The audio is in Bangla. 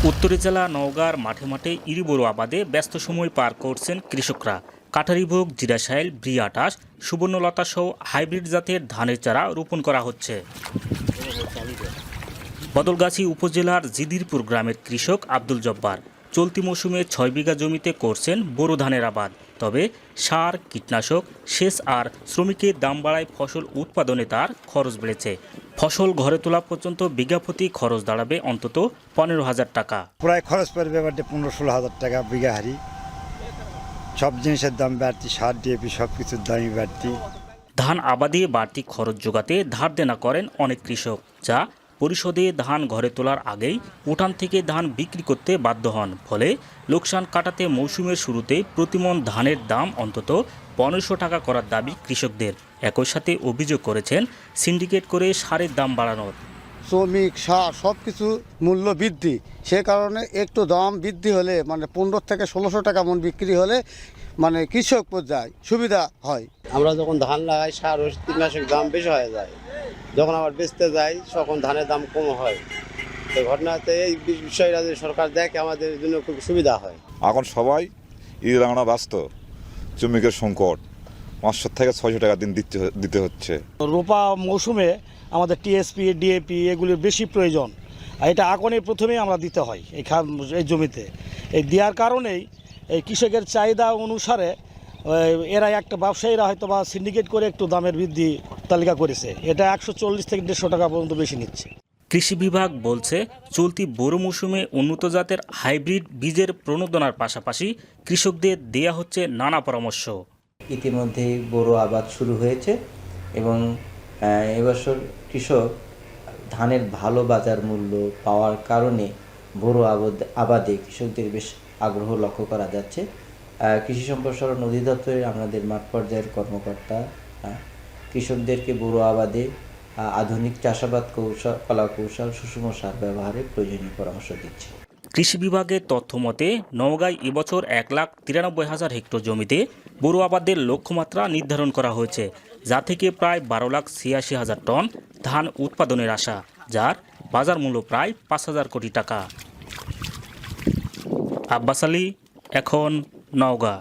উত্তরে জেলা নওগাঁর মাঠে মাঠে ইরিবোরো আবাদে ব্যস্ত সময় পার করছেন কৃষকরা। কাটারিভোগ, জিরাশাইল, ব্রি-28, সুবর্ণলতা সহ হাইব্রিড জাতের ধানের চারা রোপণ করা হচ্ছে। বদলগাছি উপজেলার জিদিরপুর গ্রামের কৃষক আব্দুল জব্বার চলতি মৌসুমে 6 বিঘা জমিতে করছেন বোরো ধানের আবাদ। তবে সার, কীটনাশক, সেচ আর শ্রমিকের দাম বাড়ায় ফসল উৎপাদনে তার খরচ বেড়েছে। ফসল ঘরে তোলা পর্যন্ত বিঘাপ্রতি খরচ দাঁড়াবে অন্তত 15,000 টাকা। প্রায় খরচ পড়বে এবারে 15-16 হাজার টাকা বিঘা হারি। সব জিনিসের দাম বাড়তি, সার, ডিএপি সব কিছুর দামই বাড়তি। ধান আবাদে বাড়তি খরচ যোগাতে ধার দেনা করেন অনেক কৃষক, যা পরিশোধে ধান ঘরে তোলার আগেই উঠান থেকে ধান বিক্রি করতে বাধ্য হন। ফলে লোকসান কাটাতে মৌসুমের শুরুতে প্রতিমণ ধানের দাম অন্তত 1500 টাকা করার দাবি কৃষকদের। একই সাথে অভিযোগ করেছেন সিন্ডিকেট করে সারের দাম বাড়ানোর। শ্রমিক, সার সব কিছু মূল্য বৃদ্ধি, সে কারণে একটু দাম বৃদ্ধি হলে মানে 15 থেকে 1600 টাকা মন বিক্রি হলে মানে কৃষক পর্যায়ে সুবিধা হয়। আমরা যখন ধান লাগাই সার ও কীটনাশক দাম বেশি হয়ে যায়, যখন আবার বেচতে যাই তখন ধানের দাম কম হয়। তো ঘটনাতে এই বিষয়টা যদি সরকার দেখে আমাদের জন্য খুব সুবিধা হয়। এখন সবাই ঈদ লাগানো ব্যস্ত, শ্রমিকের সংকট, 500 থেকে 600 টাকা দিন দিতে হচ্ছে। রোপা মৌসুমে আমাদের টিএসপি, ডিএপি এগুলির বেশি প্রয়োজন, আর এটা আগনের প্রথমেই আমরা দিতে হয় এই জমিতে। এই দেওয়ার কারণেই এই কৃষকের চাহিদা অনুসারে এরা একটা ব্যবসায়ীরা হয়তো বা সিন্ডিকেট করে একটু দামের বৃদ্ধি তালিকা করেছে। এটা 140 থেকে 150 টাকা পর্যন্ত বেশি নিচ্ছে। কৃষি বিভাগ বলছে, চলতি বোরো মৌসুমে উন্নত জাতের হাইব্রিড বীজের প্রণোদনার পাশাপাশি কৃষকদের দেয়া হচ্ছে নানা পরামর্শ। ইতিমধ্যেই বোরো আবাদ শুরু হয়েছে এবং এবছর কৃষক ধানের ভালো বাজার মূল্য পাওয়ার কারণে বোরো আবাদে কৃষকদের বেশ আগ্রহ লক্ষ্য করা যাচ্ছে। কৃষি সম্প্রসারণ অধিদপ্তরের আমাদের মাঠ পর্যায়ের কর্মকর্তা কৃষকদেরকে বোরো আবাদে আধুনিক চাষাবাদ কৌশল, সুষম সার ব্যবহারের প্রয়োজনীয় পরামর্শ দিচ্ছে। কৃষি বিভাগের তথ্য মতে নওগাঁয় এবছর 1,93,000 হেক্টর জমিতে বোরো আবাদের লক্ষ্যমাত্রা নির্ধারণ করা হয়েছে, যা থেকে প্রায় 12,86,000 টন ধান উৎপাদনের আশা, যার বাজার মূল্য প্রায় 5,000 কোটি টাকা। আব্বাস আলী, এখন নওগাঁ।